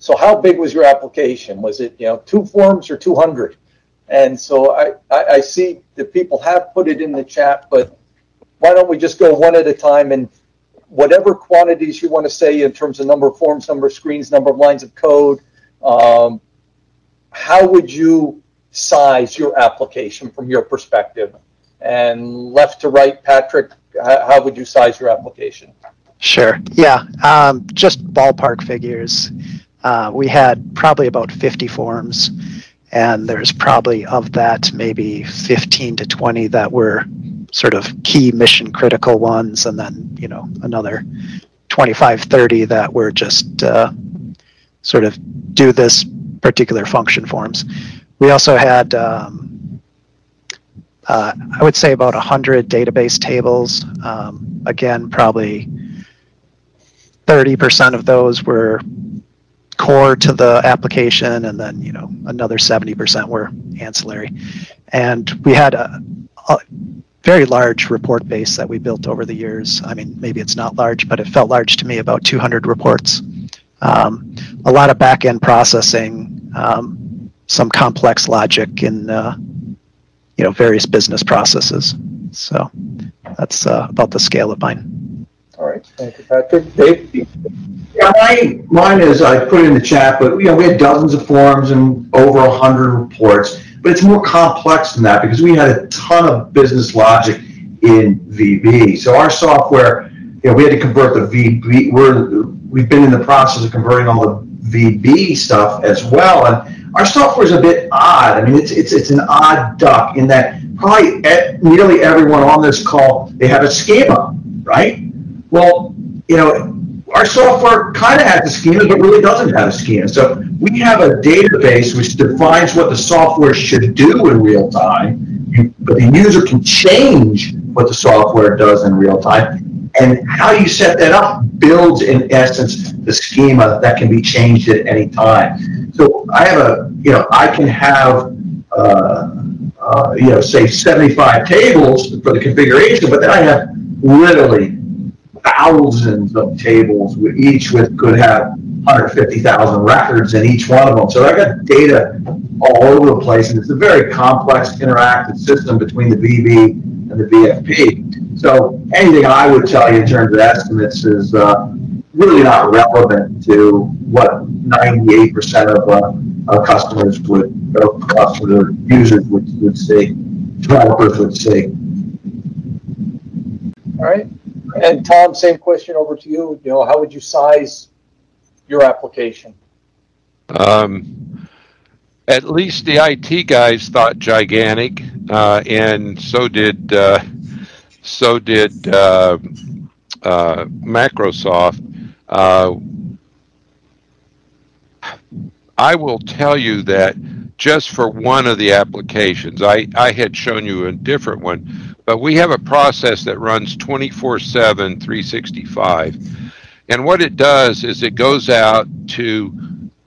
So how big was your application? Was it, 2 forms or 200? And so I see that people have put it in the chat, but why don't we just go one at a time, and whatever quantities you want to say in terms of number of forms, number of screens, number of lines of code, how would you size your application from your perspective? And left to right, Patrick, how would you size your application? Sure. Yeah. Just ballpark figures. We had probably about 50 forms, and there's probably of that maybe 15 to 20 that were sort of key mission critical ones, and then another 25, 30 that were just sort of do this particular function forms. We also had I would say about 100 database tables. Again, probably 30% of those were core to the application, and then another 70% were ancillary. And we had a very large report base that we built over the years. I mean, maybe it's not large, but it felt large to me, about 200 reports. A lot of back-end processing, some complex logic in various business processes. So that's about the scale of mine. All right, thank you, Patrick. Dave? Yeah, mine is, I put it in the chat, but we had dozens of forms and over 100 reports, but it's more complex than that because we had a ton of business logic in VB. So our software, we had to convert the VB. We've been in the process of converting all the VB stuff as well, and our software is a bit odd. I mean, it's an odd duck in that probably nearly everyone on this call, they have a schema, right? Well, our software kind of has a schema, but really doesn't have a schema. So we have a database which defines what the software should do in real time, but the user can change what the software does in real time. And how you set that up builds, in essence, the schema that can be changed at any time. So I have I can have, say 75 tables for the configuration, but then I have literally thousands of tables, each could have 150,000 records in each one of them. So I got data all over the place, and it's a very complex interactive system between the VB and the VFP. So anything I would tell you in terms of estimates is really not relevant to what 98% of customers users would see, developers would see. All right. And Tom, same question over to you. How would you size your application? At least the IT guys thought gigantic, and so did Macrosoft. I will tell you that just for one of the applications, I had shown you a different one, but we have a process that runs 24/7, 365. And what it does is it goes out to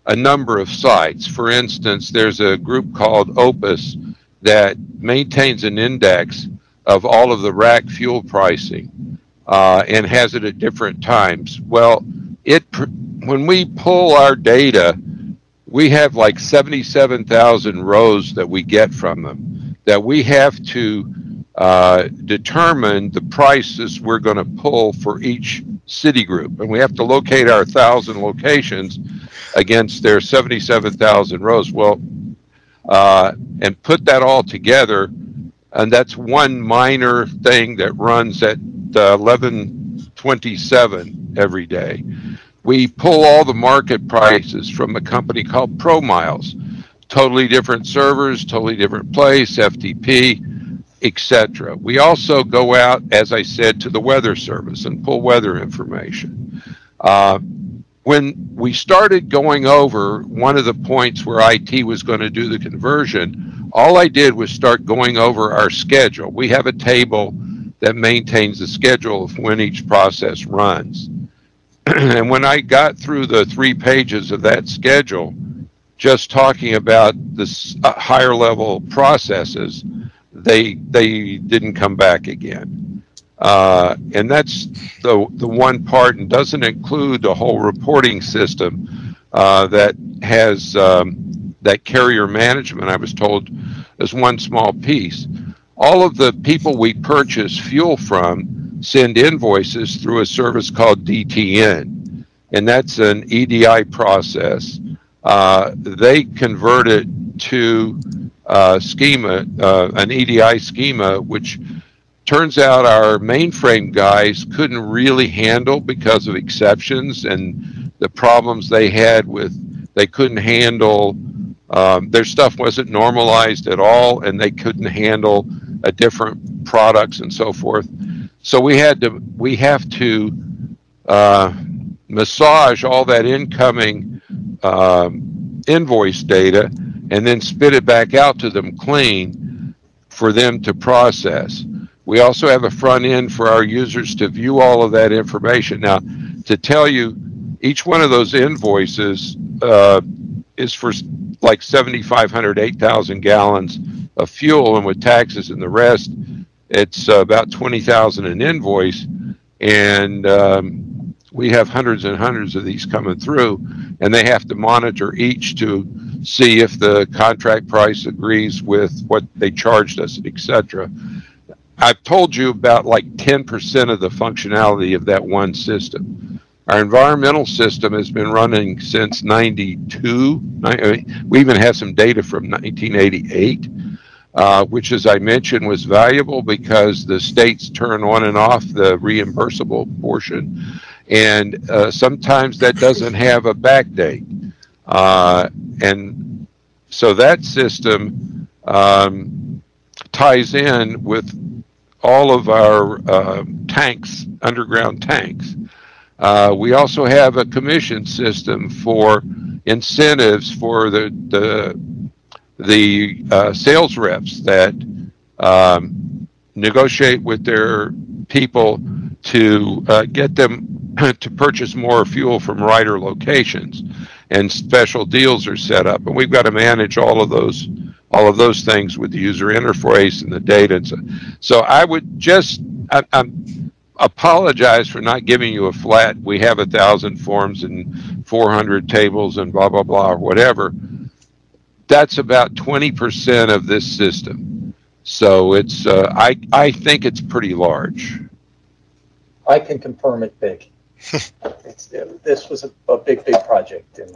a number of sites. For instance, there's a group called Opus that maintains an index of all of the rack fuel pricing and has it at different times. Well, when we pull our data, we have like 77,000 rows that we get from them that we have to determine the prices we're going to pull for each city group. And we have to locate our 1,000 locations against their 77,000 rows. Well, and put that all together, and that's one minor thing that runs at 11:27 every day. We pull all the market prices from a company called ProMiles. Totally different servers, totally different place, FTP, etc. We also go out, as I said, to the weather service and pull weather information. When we started going over one of the points where IT was going to do the conversion, all I did was start going over our schedule. We have a table that maintains the schedule of when each process runs. And when I got through the 3 pages of that schedule, just talking about the higher level processes, they didn't come back again. And that's the one part, and doesn't include the whole reporting system that has that carrier management, I was told, is one small piece. All of the people we purchase fuel from send invoices through a service called DTN, and that's an EDI process. They convert it to schema, an EDI schema, which turns out our mainframe guys couldn't really handle because of exceptions and the problems they had with, they couldn't handle, their stuff wasn't normalized at all, and they couldn't handle different products and so forth. So we have to massage all that incoming invoice data and then spit it back out to them clean for them to process. We also have a front end for our users to view all of that information. Now, to tell you, each one of those invoices is for like 7,500, 8,000 gallons of fuel, and with taxes and the rest, it's about 20,000 an invoice, and we have hundreds and hundreds of these coming through, and they have to monitor each to see if the contract price agrees with what they charged us, etc. I've told you about like 10% of the functionality of that one system. Our environmental system has been running since 92. We even have some data from 1988, which, as I mentioned, was valuable because the states turn on and off the reimbursable portion, and sometimes that doesn't have a back date. And so that system ties in with all of our tanks, underground tanks. We also have a commission system for incentives for the sales reps that negotiate with their people to get them to purchase more fuel from rider locations, and special deals are set up, and we've got to manage all of those things with the user interface and the data. So I would just apologize for not giving you a flat, we have 1,000 forms and 400 tables and blah, blah, blah, or whatever. That's about 20% of this system. So it's, I think it's pretty large. I can confirm it big. This was a big project, and